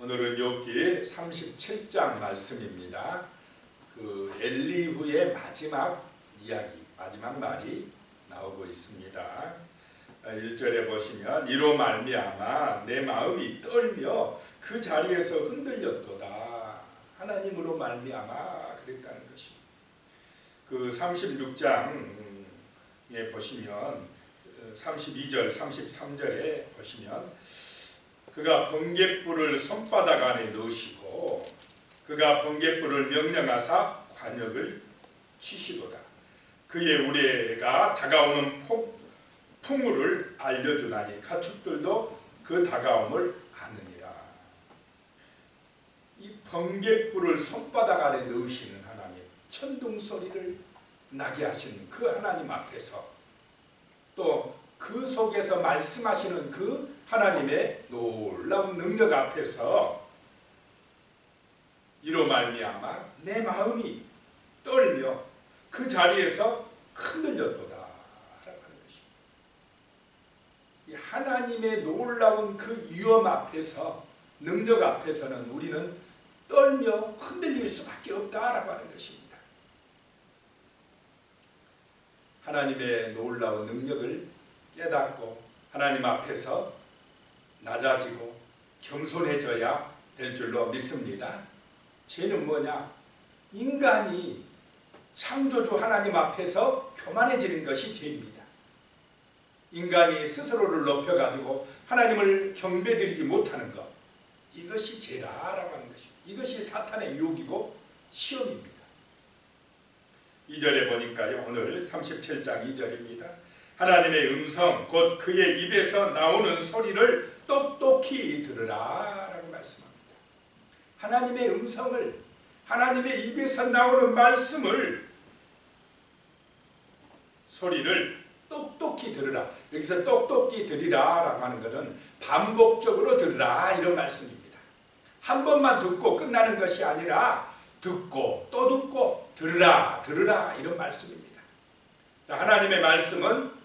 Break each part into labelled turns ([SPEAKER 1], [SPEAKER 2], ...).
[SPEAKER 1] 오늘은 욥기 37장 말씀입니다. 그 엘리후의 마지막 이야기, 마지막 말이 나오고 있습니다. 1절에 보시면 이로 말미암아 내 마음이 떨며 그 자리에서 흔들렸도다. 하나님으로 말미암아 그랬다는 것입니다. 그 36장에 보시면 32절, 33절에 보시면 그가 번갯불을 손바닥 안에 넣으시고 그가 번갯불을 명령하사 관역을 치시도다. 그의 우레가 다가오는 풍우를 알려주나니 가축들도 그 다가옴을 아느니라. 이 번갯불을 손바닥 안에 넣으시는 하나님, 천둥 소리를 나게 하시는 그 하나님 앞에서 또 그 속에서 말씀하시는 그 하나님의 놀라운 능력 앞에서 이로 말미암아 내 마음이 떨며 그 자리에서 흔들렸도다 라고 하는 것입니다. 이 하나님의 놀라운 그 위엄 앞에서, 능력 앞에서는 우리는 떨며 흔들릴 수밖에 없다라고 하는 것입니다. 하나님의 놀라운 능력을 깨닫고 하나님 앞에서 낮아지고 겸손해져야 될 줄로 믿습니다. 죄는 뭐냐? 인간이 창조주 하나님 앞에서 교만해지는 것이 죄입니다. 인간이 스스로를 높여가지고 하나님을 경배드리지 못하는 것, 이것이 죄라라고 하는 것입니다. 이것이 사탄의 유혹이고 시험입니다. 2절에 보니까요, 오늘 37장 2절입니다. 하나님의 음성, 곧 그의 입에서 나오는 소리를 똑똑히 들으라 라고 말씀합니다. 하나님의 음성을, 하나님의 입에서 나오는 말씀을, 소리를 똑똑히 들으라. 여기서 똑똑히 들으라 라고 하는 것은 반복적으로 들으라 이런 말씀입니다. 한 번만 듣고 끝나는 것이 아니라 듣고 또 듣고 들으라 이런 말씀입니다. 자, 하나님의 말씀은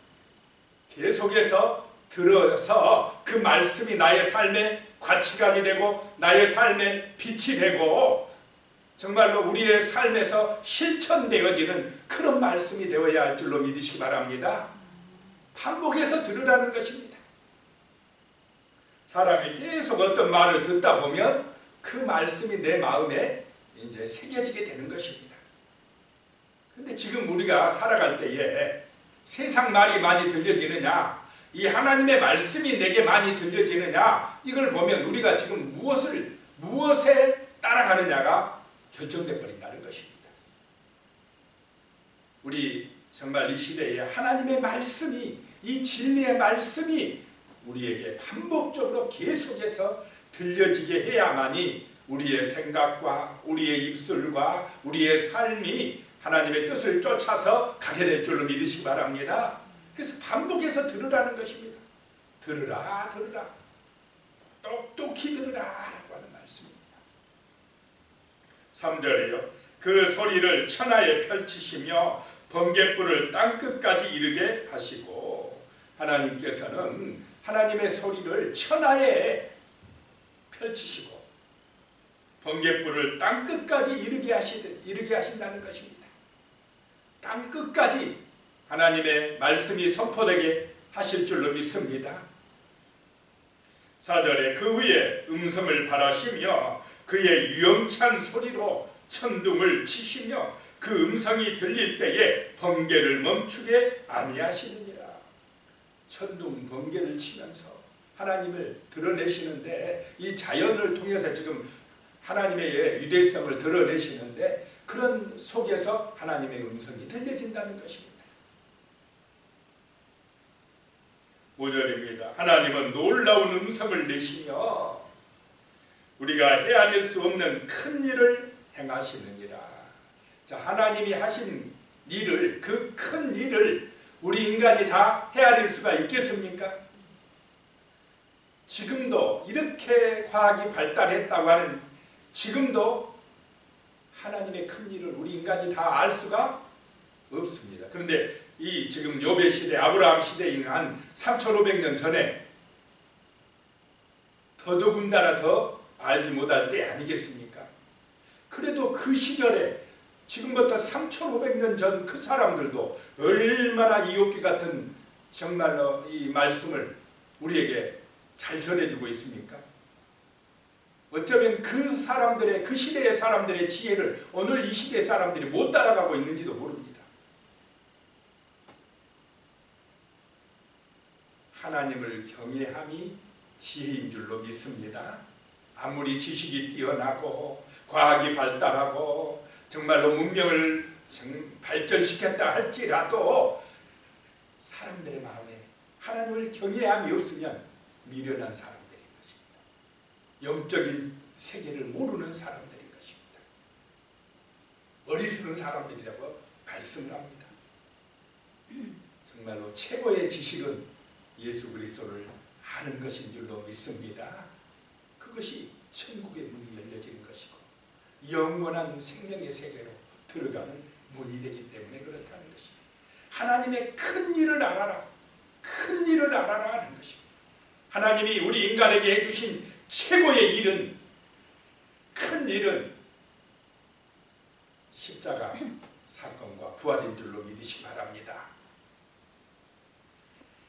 [SPEAKER 1] 계속해서 들어서 그 말씀이 나의 삶의 가치관이 되고 나의 삶의 빛이 되고 정말로 우리의 삶에서 실천되어지는 그런 말씀이 되어야 할 줄로 믿으시기 바랍니다. 반복해서 들으라는 것입니다. 사람이 계속 어떤 말을 듣다 보면 그 말씀이 내 마음에 이제 새겨지게 되는 것입니다. 근데 지금 우리가 살아갈 때에 세상 말이 많이 들려지느냐, 이 하나님의 말씀이 내게 많이 들려지느냐, 이걸 보면 우리가 지금 무엇에 따라가느냐가 결정돼 버린다는 것입니다. 우리 정말 이 시대에 하나님의 말씀이, 이 진리의 말씀이 우리에게 반복적으로 계속해서 들려지게 해야만이 우리의 생각과 우리의 입술과 우리의 삶이 하나님의 뜻을 쫓아서 가게 될 줄로 믿으시기 바랍니다. 그래서 반복해서 들으라는 것입니다. 들으라 똑똑히 들으라 라고 하는 말씀입니다. 3절에요. 그 소리를 천하에 펼치시며 번갯불을 땅끝까지 이르게 하시고, 하나님께서는 하나님의 소리를 천하에 펼치시고 번갯불을 땅끝까지 이르게 하신다는 것입니다. 땅끝까지 하나님의 말씀이 선포되게 하실 줄로 믿습니다. 4절에 그 후에 음성을 바라시며 그의 위엄찬 소리로 천둥을 치시며 그 음성이 들릴 때에 번개를 멈추게 아니하시느니라. 천둥 번개를 치면서 하나님을 드러내시는데, 이 자연을 통해서 지금 하나님의 유대성을 드러내시는데 그런 속에서 하나님의 음성이 들려진다는 것입니다. 5절입니다. 하나님은 놀라운 음성을 내시며 우리가 헤아릴 수 없는 큰 일을 행하시느니라. 자, 하나님이 하신 일을, 그 큰 일을 우리 인간이 다 헤아릴 수가 있겠습니까? 지금도 이렇게 과학이 발달했다고 하는 지금도 하나님의 큰 일을 우리 인간이 다 알 수가 없습니다. 그런데 이 지금 욥의 시대, 아브라함 시대인 한 3500년 전에 더더군다나 더 알지 못할 때 아니겠습니까? 그래도 그 시절에 지금부터 3,500년 전 그 사람들도 얼마나 이옥기 같은 정말로 이 말씀을 우리에게 잘 전해주고 있습니까? 어쩌면 그 사람들의, 그 시대의 사람들의 지혜를 오늘 이 시대 사람들이 못 따라가고 있는지도 모릅니다. 하나님을 경외함이 지혜인 줄로 믿습니다. 아무리 지식이 뛰어나고 과학이 발달하고 정말로 문명을 발전시켰다 할지라도 사람들의 마음에 하나님을 경외함이 없으면 미련한 사람들인 것입니다. 영적인 세계를 모르는 사람들인 것입니다. 어리석은 사람들이라고 말씀을 합니다. 정말로 최고의 지식은 예수 그리스도를 아는 것인 줄로 믿습니다. 그것이 천국의 문이 열려지는 것이고 영원한 생명의 세계로 들어가는 문이 되기 때문에 그렇다는 것입니다. 하나님의 큰 일을 알아라. 큰 일을 알아라 하는 것입니다. 하나님이 우리 인간에게 해주신 최고의 일은, 큰 일은 십자가 사건과 부활인 줄로 믿으시기 바랍니다.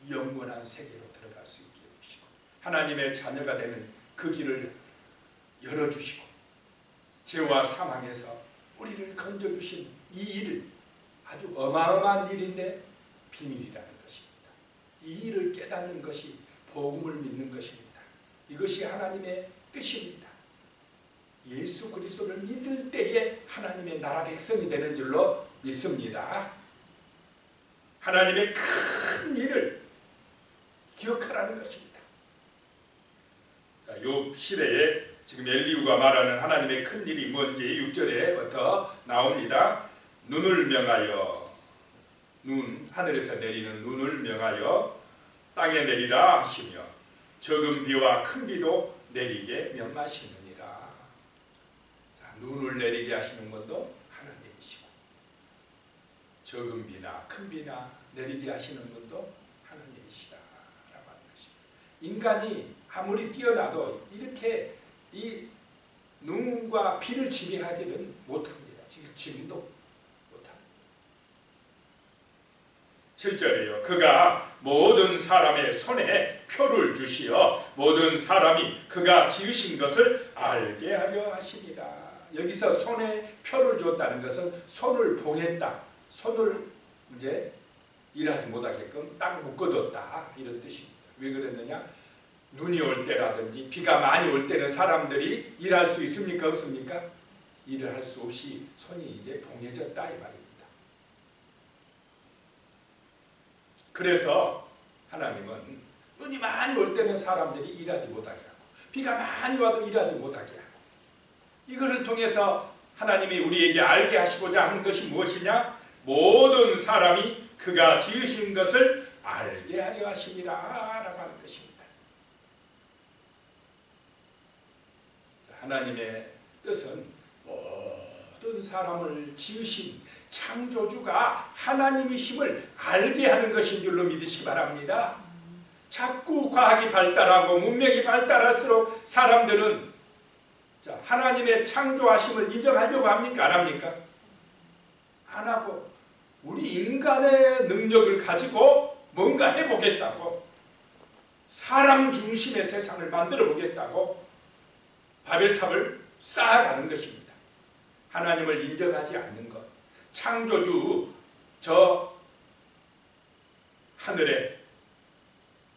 [SPEAKER 1] 영원한 세계로 들어갈 수 있게 해주시고 하나님의 자녀가 되는 그 길을 열어주시고 죄와 사망에서 우리를 건져주신 이 일을, 아주 어마어마한 일인데 비밀이라는 것입니다. 이 일을 깨닫는 것이 복음을 믿는 것입니다. 이것이 하나님의 뜻입니다. 예수 그리스도를 믿을 때에 하나님의 나라 백성이 되는 줄로 믿습니다. 하나님의 큰 일을 기억하라는 것입니다. 욥 시대에 지금 엘리후가 말하는 하나님의 큰 일이 뭔지 6절에부터 나옵니다. 눈을 명하여, 눈, 하늘에서 내리는 눈을 명하여 땅에 내리라 하시며 적은 비와 큰 비도 내리게 명하시느니라. 자, 눈을 내리게 하시는 것도 하나님이시고 적은 비나 큰 비나 내리게 하시는 것도 하나님이시다라고 하는 것입니다. 인간이 아무리 뛰어나도 이렇게 이 눈과 비를 지배하지는 못합니다. 지금도 못합니다. 7절이요. 그가 모든 사람의 손에 표를 주시어 모든 사람이 그가 지으신 것을 알게 하려 하십니다. 여기서 손에 표를 줬다는 것은 손을 봉했다. 손을 이제 일하지 못하게끔 딱 묶어뒀다. 이런 뜻입니다. 왜 그랬느냐? 눈이 올 때라든지 비가 많이 올 때는 사람들이 일할 수 있습니까? 없습니까? 일을 할 수 없이 손이 이제 봉해졌다 이 말입니다. 그래서 하나님은 눈이 많이 올 때는 사람들이 일하지 못하게 하고 비가 많이 와도 일하지 못하게 하고 이것을 통해서 하나님이 우리에게 알게 하시고자 하는 것이 무엇이냐? 모든 사람이 그가 지으신 것을 알게 하려 하심이라 라고 하는 것입니다. 하나님의 뜻은 모든 사람을 지으신 창조주가 하나님이심을 알게 하는 것인 줄로 믿으시기 바랍니다. 자꾸 과학이 발달하고 문명이 발달할수록 사람들은 하나님의 창조하심을 인정하려고 합니까? 안 합니까? 안 하고 우리 인간의 능력을 가지고 뭔가 해보겠다고, 사람 중심의 세상을 만들어 보겠다고 바벨탑을 쌓아가는 것입니다. 하나님을 인정하지 않는 것. 창조주 저 하늘에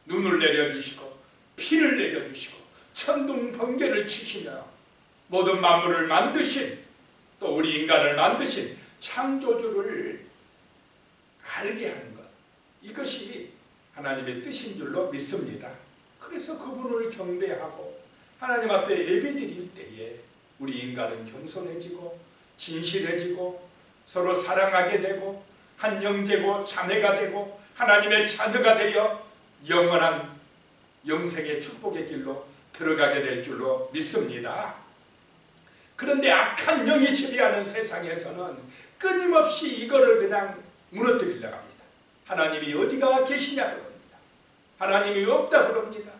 [SPEAKER 1] 눈을 내려주시고 피를 내려주시고 천둥 번개를 치시며 모든 만물을 만드신, 또 우리 인간을 만드신 창조주를 알게 하는 것, 이것이 하나님의 뜻인 줄로 믿습니다. 그래서 그분을 경배하고 하나님 앞에 예배드릴 때에 우리 인간은 겸손해지고 진실해지고 서로 사랑하게 되고 한 형제고 자매가 되고 하나님의 자녀가 되어 영원한 영생의 축복의 길로 들어가게 될 줄로 믿습니다. 그런데 악한 영이 지배하는 세상에서는 끊임없이 이거를 그냥 무너뜨리려고 합니다. 하나님이 어디가 계시냐고 합니다. 하나님이 없다 그럽니다.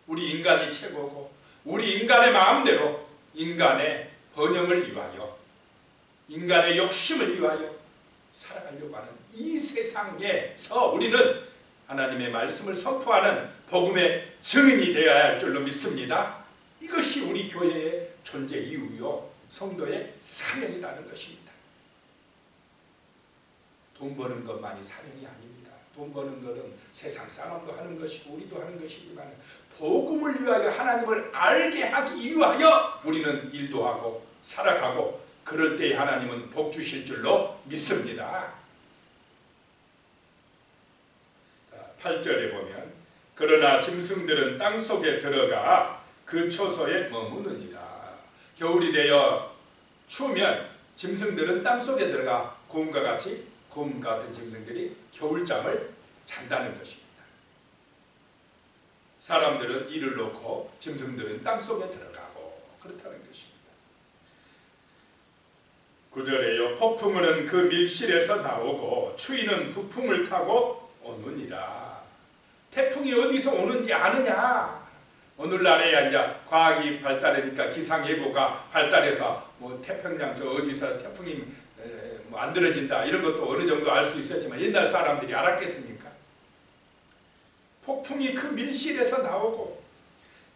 [SPEAKER 1] 우리 인간이 최고고 우리 인간의 마음대로 인간의 번영을 위하여 인간의 욕심을 위하여 살아가려고 하는 이 세상에서 우리는 하나님의 말씀을 선포하는 복음의 증인이 되어야 할 줄로 믿습니다. 이것이 우리 교회의 존재 이유요 성도의 사명이라는 것입니다. 돈 버는 것만이 사명이 아닙니다. 돈 버는 것은 세상 사람도 하는 것이고 우리도 하는 것이지만 복음을 위하여 하나님을 알게 하기 위하여 우리는 일도 하고 살아가고 그럴 때 하나님은 복 주실 줄로 믿습니다. 8절에 보면 그러나 짐승들은 땅속에 들어가 그 초소에 머무느니라. 겨울이 되어 추우면 짐승들은 땅속에 들어가 곰 같은 짐승들이 겨울잠을 잔다는 것입니다. 사람들은 이를 놓고 짐승들은 땅속에 들어가고 그렇다는 것입니다. 9절에요. 폭풍은 그 밀실에서 나오고 추위는 부풍을 타고 오느니라. 태풍이 어디서 오는지 아느냐? 오늘날에야 이제 과학이 발달하니까 기상예보가 발달해서 뭐 태평양 저 어디서 태풍이 뭐 안 들어진다 이런 것도 어느 정도 알 수 있었지만 옛날 사람들이 알았겠습니까? 폭풍이 그 밀실에서 나오고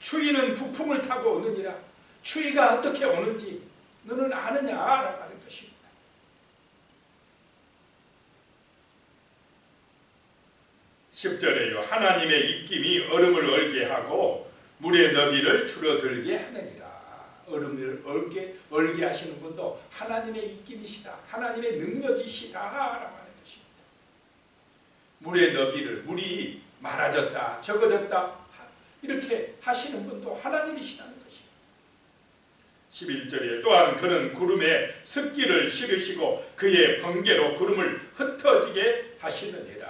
[SPEAKER 1] 추위는 부풍을 타고 오느니라. 추위가 어떻게 오는지 너는 아느냐라고 하는 것입니다. (10절에요) 하나님의 입김이 얼음을 얼게 하고 물의 너비를 줄어들게 하느니라. 얼음을 얼게 하시는 분도 하나님의 입김이시다. 하나님의 능력이시다라고 하는 것입니다. 물의 너비를 물이 많아졌다 적어졌다 이렇게 하시는 분도 하나님이시다는 것입니다. 11절에 또한 그는 구름에 습기를 실으시고 그의 번개로 구름을 흩어지게 하시느니라.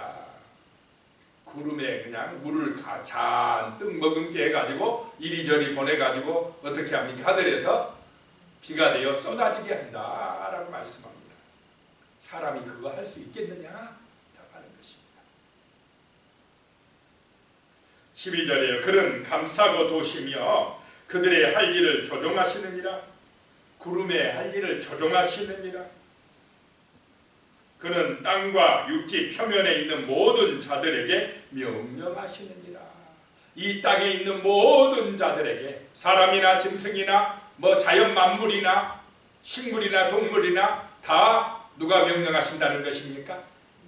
[SPEAKER 1] 구름에 그냥 물을 잔뜩 머금게 해가지고 이리저리 보내가지고 어떻게 합니까? 하늘에서 비가 되어 쏟아지게 한다라고 말씀합니다. 사람이 그거 할 수 있겠느냐? 라고 하는 것입니다. 12절에 그는 감싸고 도시며 그들의 할 일을 조종하시느니라. 구름의 할 일을 조종하시느니라. 그는 땅과 육지 표면에 있는 모든 자들에게 명령하시느니라. 이 땅에 있는 모든 자들에게 사람이나 짐승이나 뭐 자연 만물이나 식물이나 동물이나 다 누가 명령하신다는 것입니까?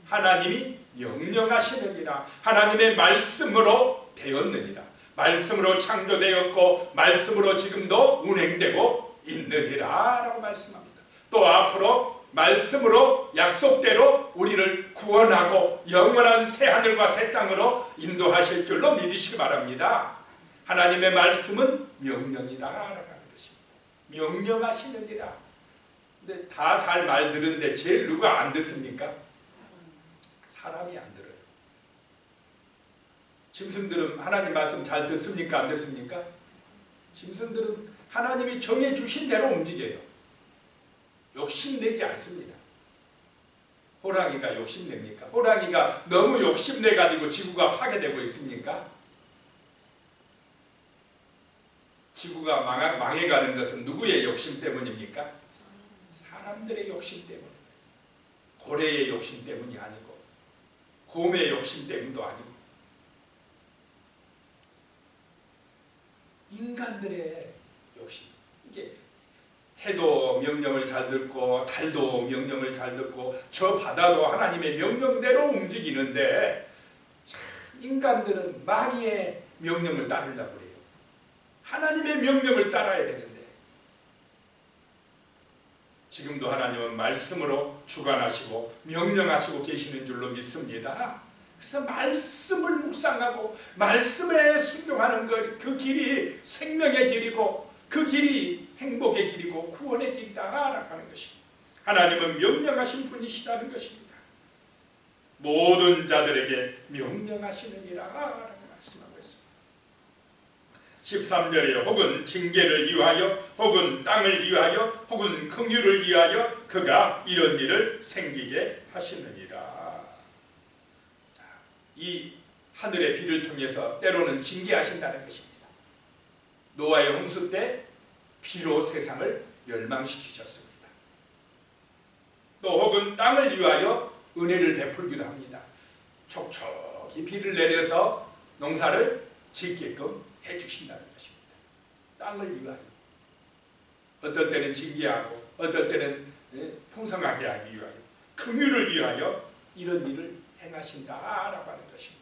[SPEAKER 1] 하나님이 명령하시느니라. 하나님의 말씀으로 되었느니라. 말씀으로 창조되었고 말씀으로 지금도 운행되고 있느니라 라고 말씀합니다. 또 앞으로 말씀으로 약속대로 우리를 구원하고 영원한 새하늘과 새 땅으로 인도하실 줄로 믿으시기 바랍니다. 하나님의 말씀은 명령이다라고 하는 것입니다. 명령하시느니라. 근데 다 잘 말 듣는데 제일 누가 안 듣습니까? 사람이 안 들어요. 짐승들은 하나님 말씀 잘 듣습니까? 안 듣습니까? 짐승들은 하나님이 정해주신 대로 움직여요. 욕심내지 않습니다. 호랑이가 욕심냅니까? 호랑이가 너무 욕심내가지고 지구가 파괴되고 있습니까? 지구가 망해가는 것은 누구의 욕심 때문입니까? 사람들의 욕심 때문. 고래의 욕심 때문이 아니고 곰의 욕심 때문도 아니고 인간들의 욕심. 이게 해도 명령을 잘 듣고 달도 명령을 잘 듣고 저 바다도 하나님의 명령대로 움직이는데 인간들은 마귀의 명령을 따르려고 그래요. 하나님의 명령을 따라야 되는데 지금도 하나님은 말씀으로 주관하시고 명령하시고 계시는 줄로 믿습니다. 그래서 말씀을 묵상하고 말씀에 순종하는 것, 그 길이 생명의 길이고 그 길이 행복의 길이고 구원의 길이다라고 하는 것입니다. 하나님은 명령하신 분이시다는 것입니다. 모든 자들에게 명령하시느니라 라고 말씀하고 있습니다. 13절에 혹은 징계를 위하여 혹은 땅을 위하여 혹은 긍휼을 위하여 그가 이런 일을 생기게 하시느니라. 이 하늘의 비를 통해서 때로는 징계하신다는 것입니다. 노아의 홍수 때 피로 세상을 멸망시키셨습니다. 또 혹은 땅을 위하여 은혜를 베풀기도 합니다. 촉촉히 비를 내려서 농사를 짓게끔 해주신다는 것입니다. 땅을 위하여. 어떨 때는 징계하고 어떨 때는 풍성하게 하기 위하여, 긍휼을 위하여 이런 일을 행하신다라고 하는 것입니다.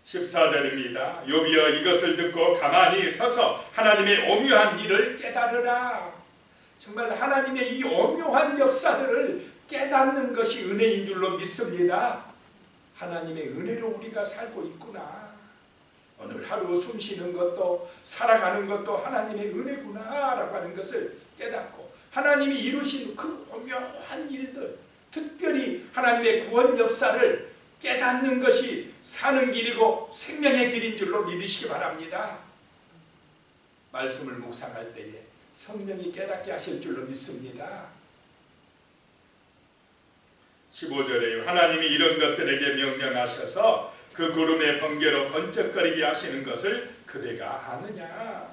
[SPEAKER 1] 14절입니다. 욥이여 이것을 듣고 가만히 서서 하나님의 오묘한 일을 깨달으라. 정말 하나님의 이 오묘한 역사들을 깨닫는 것이 은혜인 줄로 믿습니다. 하나님의 은혜로 우리가 살고 있구나. 오늘 하루 숨 쉬는 것도 살아가는 것도 하나님의 은혜구나 라고 하는 것을 깨닫고, 하나님이 이루신 그 오묘한 일들, 특별히 하나님의 구원 역사를 깨닫는 것이 사는 길이고 생명의 길인 줄로 믿으시기 바랍니다. 말씀을 묵상할 때에 성령이 깨닫게 하실 줄로 믿습니다. 15절에 하나님이 이런 것들에게 명령하셔서 그 구름의 번개로 번쩍거리게 하시는 것을 그대가 아느냐.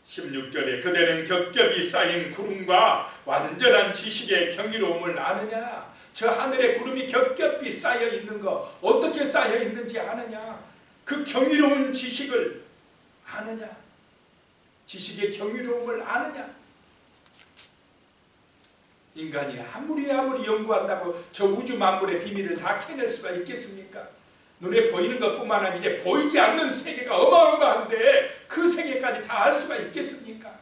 [SPEAKER 1] 16절에 그대는 겹겹이 쌓인 구름과 완전한 지식의 경이로움을 아느냐. 저 하늘에 구름이 겹겹이 쌓여 있는 거 어떻게 쌓여 있는지 아느냐. 그 경이로운 지식을 아느냐. 지식의 경이로움을 아느냐. 인간이 아무리 연구한다고 저 우주 만물의 비밀을 다 캐낼 수가 있겠습니까? 눈에 보이는 것뿐만 아니라 보이지 않는 세계가 어마어마한데 그 세계까지 다 알 수가 있겠습니까?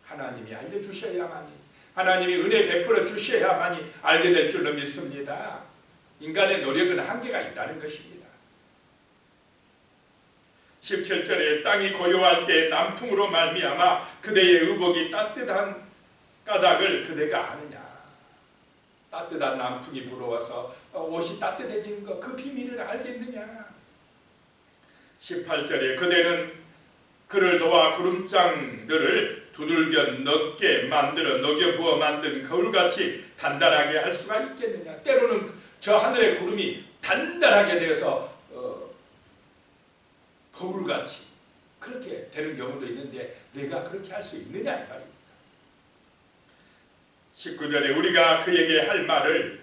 [SPEAKER 1] 하나님이 알려주셔야만이, 하나님이 은혜 베풀어 주셔야만이 알게 될 줄로 믿습니다. 인간의 노력은 한계가 있다는 것입니다. 17절에 땅이 고요할 때 남풍으로 말미암아 그대의 의복이 따뜻한 까닭을 그대가 아느냐. 따뜻한 남풍이 불어와서 옷이 따뜻해지는 것, 그 비밀을 알겠느냐. 18절에 그대는 그를 도와 구름장들을 두들겨 넣게 만들어 녹여 부어 만든 거울같이 단단하게 할 수가 있겠느냐. 때로는 저 하늘의 구름이 단단하게 되어서 거울같이 그렇게 되는 경우도 있는데 내가 그렇게 할 수 있느냐 이 말입니다. 19절에 우리가 그에게 할 말을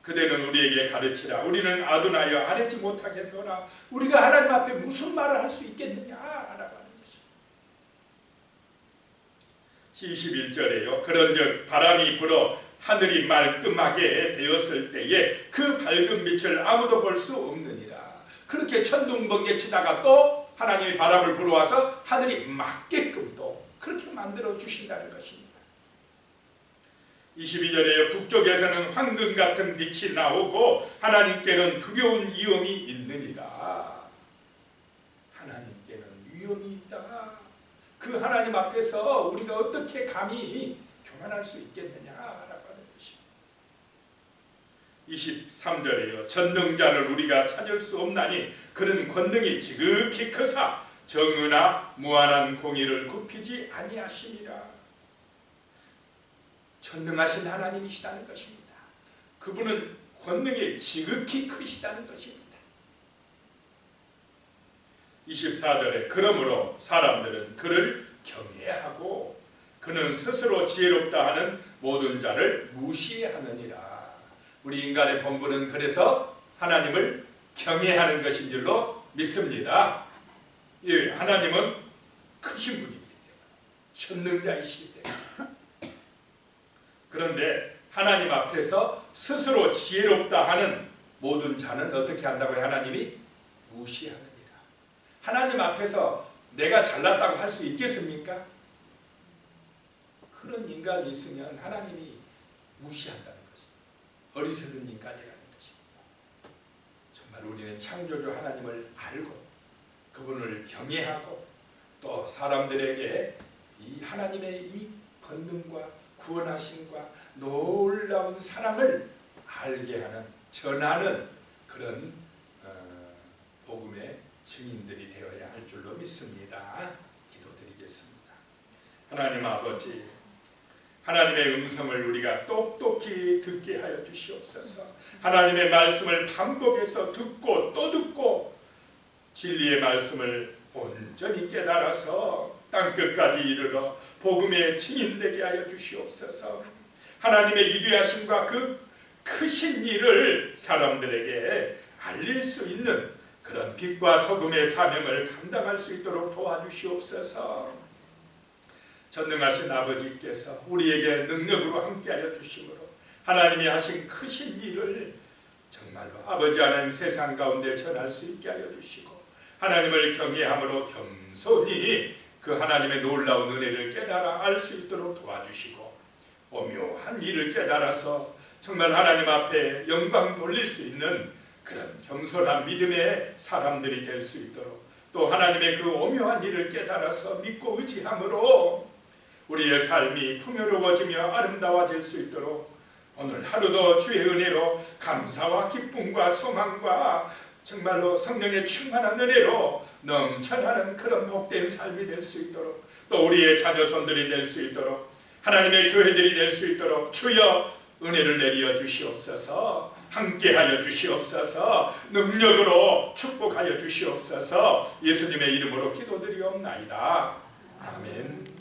[SPEAKER 1] 그대는 우리에게 가르치라. 우리는 아둔하여 알지 못하겠노라. 우리가 하나님 앞에 무슨 말을 할 수 있겠느냐 라고 하는 것입니다. 21절에요. 그런즉 바람이 불어 하늘이 말끔하게 되었을 때에 그 밝은 빛을 아무도 볼 수 없느니라. 그렇게 천둥번개 치다가 또 하나님이 바람을 불어와서 하늘이 맑게끔 또 그렇게 만들어 주신다는 것입니다. 22절에 북쪽에서는 황금 같은 빛이 나오고 하나님께는 두려운 위엄이 있느니라. 하나님께는 위엄이 있다. 그 하나님 앞에서 우리가 어떻게 감히 교만할 수 있겠느냐라고 하는 것입니다. 23절에요. 전능자를 우리가 찾을 수 없나니 그는 권능이 지극히 크사 정의나 무한한 공의를 굽히지 아니하시니라. 전능하신 하나님이시다는 것입니다. 그분은 권능이 지극히 크시다는 것입니다. 24절에 그러므로 사람들은 그를 경외하고 그는 스스로 지혜롭다 하는 모든 자를 무시하느니라. 우리 인간의 본분은 그래서 하나님을 경외하는 것인 줄로 믿습니다. 예, 하나님은 크신 분이기 때문에, 전능자이시기 때문에. 그런데 하나님 앞에서 스스로 지혜롭다 하는 모든 자는 어떻게 한다고요? 하나님이 무시하느니라. 하나님 앞에서 내가 잘났다고 할 수 있겠습니까? 그런 인간이 있으면 하나님이 무시한다는 것입니다. 어리석은 인간이라는 것입니다. 정말 우리는 창조주 하나님을 알고 그분을 경외하고 또 사람들에게 이 하나님의 이 권능과 구원하심과 놀라운 사랑을 알게 하는, 전하는 그런 복음의 증인들이 되어야 할 줄로 믿습니다. 기도드리겠습니다. 하나님 아버지, 하나님의 음성을 우리가 똑똑히 듣게 하여 주시옵소서. 하나님의 말씀을 반복해서 듣고 또 듣고 진리의 말씀을 온전히 깨달아서 땅끝까지 이르러 복음의 증인되게 하여 주시옵소서. 하나님의 위대하심과 그 크신 일을 사람들에게 알릴 수 있는 그런 빛과 소금의 사명을 감당할 수 있도록 도와주시옵소서. 전능하신 아버지께서 우리에게 능력으로 함께하여 주심으로 하나님이 하신 크신 일을 정말로 아버지 하나님 세상 가운데 전할 수 있게 하여 주시고, 하나님을 경외함으로 겸손히 그 하나님의 놀라운 은혜를 깨달아 알 수 있도록 도와주시고, 오묘한 일을 깨달아서 정말 하나님 앞에 영광 돌릴 수 있는 그런 겸손한 믿음의 사람들이 될 수 있도록, 또 하나님의 그 오묘한 일을 깨달아서 믿고 의지함으로 우리의 삶이 풍요로워지며 아름다워질 수 있도록 오늘 하루도 주의 은혜로 감사와 기쁨과 소망과 정말로 성령의 충만한 은혜로 넘쳐나는 그런 복된 삶이 될 수 있도록, 또 우리의 자녀손들이 될 수 있도록, 하나님의 교회들이 될 수 있도록 주여 은혜를 내려 주시옵소서. 함께하여 주시옵소서. 능력으로 축복하여 주시옵소서. 예수님의 이름으로 기도드리옵나이다. 아멘.